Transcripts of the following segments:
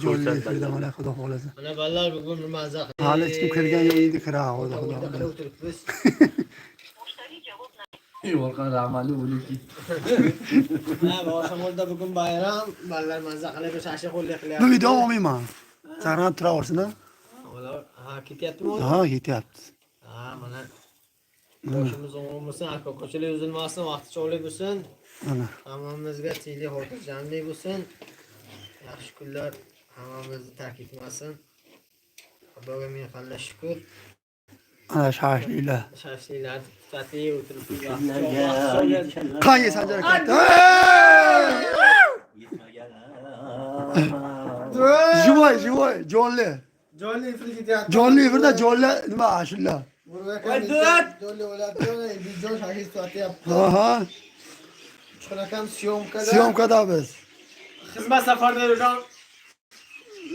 Jolly efirde mana xudo xohlasa. Mana ballar bugun maza qilib. Hali hech kim kirgan yo'q edi kira xudo xohlasa. O'tiribmiz. Volkan rahmatli bo'libdi. Ha, Boshimolda bugun bayram, ballar maza qilib shashi qo'lli Bu qilyapti. video olmayman. Saqlanib turaversin. Ha, ketyaptimi? Ha, yetyapti. Ha, mana boshimiz o'ng bo'lsin, aka-ko'chalar uzilmasin, vaqti cho'lik bo'lsin. Mana. Hammamizga tinchlik, xotirjamlik bo'lsin. Yaxshi kunlar hammamizni tark etmasin. Xudoga ming xalla shukr. Ana shashliklar. Shashliklar tati o'tirib Qanday Sanjar aka? Живой, Jolly. Jolly efir ketyapti. Jolly efirda Jolly nima ashula? Jolly o'ylabdi, video shahiy so'ratyapti. Aha. Cho'lakam syomkada. Syomkada biz. Xizmat safarda yurgan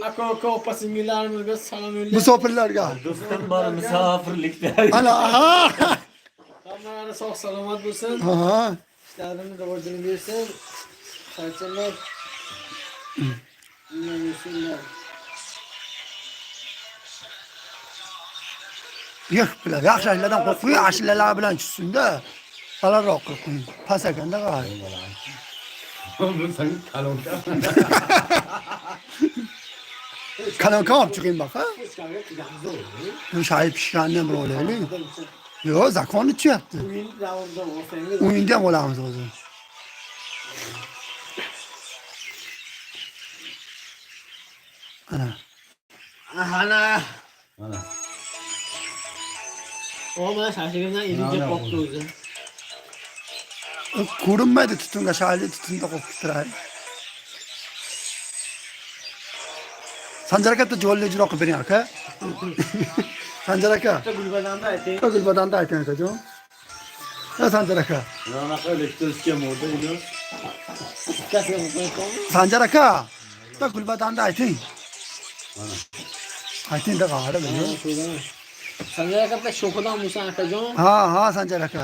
aka opa singillarimizga salom yo'llaymiz. Musofirlarga. Do'stim bor musofirlikda. Ana aha. Hammalari sog' salomat bo'lsin. Aha. İşlerini rivojini bersin. Sançalar. Yesinler. Yo'q bilan yaxshi ashlardan qo'rqmay, ashlarlar bilan tushsin-da. Balandroq qilib qo'ying. Past ekanda qara. Bu sen kalonka. Kalonka olib chiqing baq, ha? Bu shayi pishganini bir olaylik. Yo'q, zakonni tushyapti. Oyun davomida olsangiz. O'yinda ham olamiz o'zi. Ana. Ana. Mana. O mana shashigimdan ilinja qopdi o'zi. Ko'rinmaydi tutunga, shayli tutunda qolib turadi. Sanjar aka Jolly ijro qilib bering aka. Sanjar aka. Gulbadanda ayting. Gulbadanda ayting akajon. Ha Sanjar aka. Mana elektrikka moda edi. Ikkasini qo'yib. Sanjar aka. Gulbadanda ayting. Mana. Ayting da qara beni. Sanjar aka sho'xidan bo'lsin akajon. Ha Sanjar aka.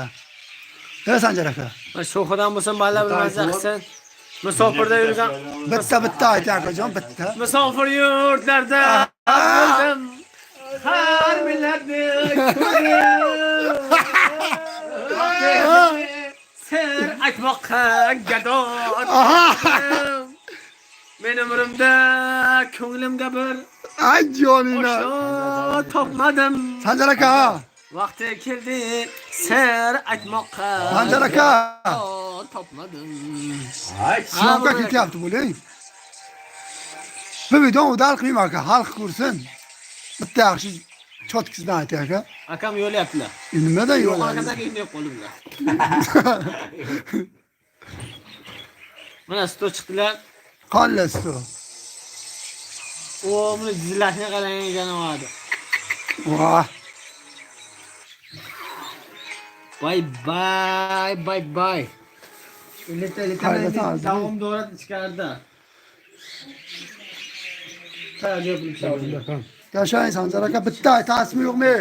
Ha Sanjar aka. Sho'xidan bo'lsin ballar bilan maza qilsin. Musofirda yurgan. Bitta ayting akajon, bitta. Musofir yurtlarda bo'ldim. Har millatni Ser aytmoqqa gador. Men umrimda ko'nglimga bir Ay jonina. oshno topmadim. Sanjar aka. Vaqti keldi ser aytmoqqa. Sanjar aka. Topmadim. Ay, Syomka ketyapti bo'ling. Bu video udal qilmayman aka, xalq ko'rsin. Bitta yaxshi chotkisidan ayting aka. Akam yo'l yaptilar. Nimadan yo'q? Yo'qolganda endi qo'limda. Mana sto chiqdilar. Qanlasi. O buni dizlashni qarang janobi. Vah. Bye. Hayda, Davom dorat ichkarida. Ta'jab qilib. Yashang Sanjar aka, bitta aytasizmi yo'qmi?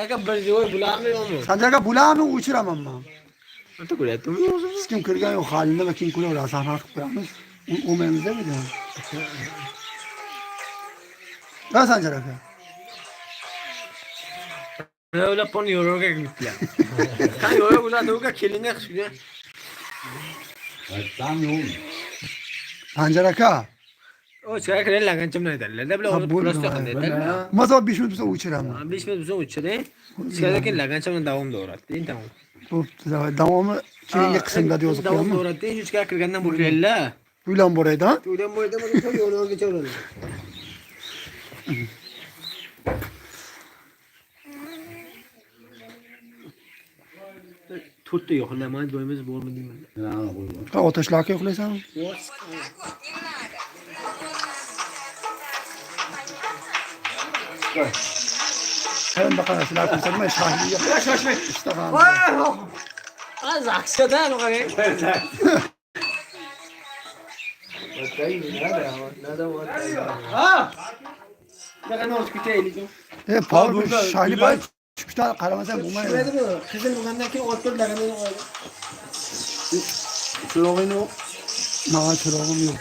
Aka bir joy bularmi yo'qmi? Sanjar aka bularni o'chiraman men. Ota ko'ryaptimi? Hech kim kirgan yo'q, halini va kim ko'radi, sahna qilib qo'yamiz. O'maymiz-da video. Ha Sanjar aka. Öyle pon yo'rga gitdilar. Qani yo'rga ularni o'ga kelinga qishga. tam yo'q. Sanjar aka. O chiqar kirlagan chimdan aytadilar. Bular o'zi prosta qiladilar. Mazo 5 minut bo'lsa o'chiraman. 5 minut bo'lsa o'chirdi. Chiqardan lagan chimdan davom do'ratdi. Tamam. Bo'pti, davomi keyingi qismda yozib Davom qo'yaman. do'ratdi. Hech chiqar kirgandan bo'lganlar. Uylan boraydi, ha? To'ydan bo'yda mana yo'lga o'radi. To'rtta yo'qlaman, joyimiz bormi deyman. Mana qo'ydim. Ha, otashlar aka uxlaysanmi? Sen bakalım sizler konuşalım. Şahliye. Shoshmang. İşte kan. Az aksadan qarang. Ha! Qanaqa o'tib ketaylik. Pardon, Şahli bay çıkışta karamasam bulmayın. Nima bu? Qizil bo'lgandan keyin o'tib lagani. Chirog'ing yo'q. Mana çırağım yok.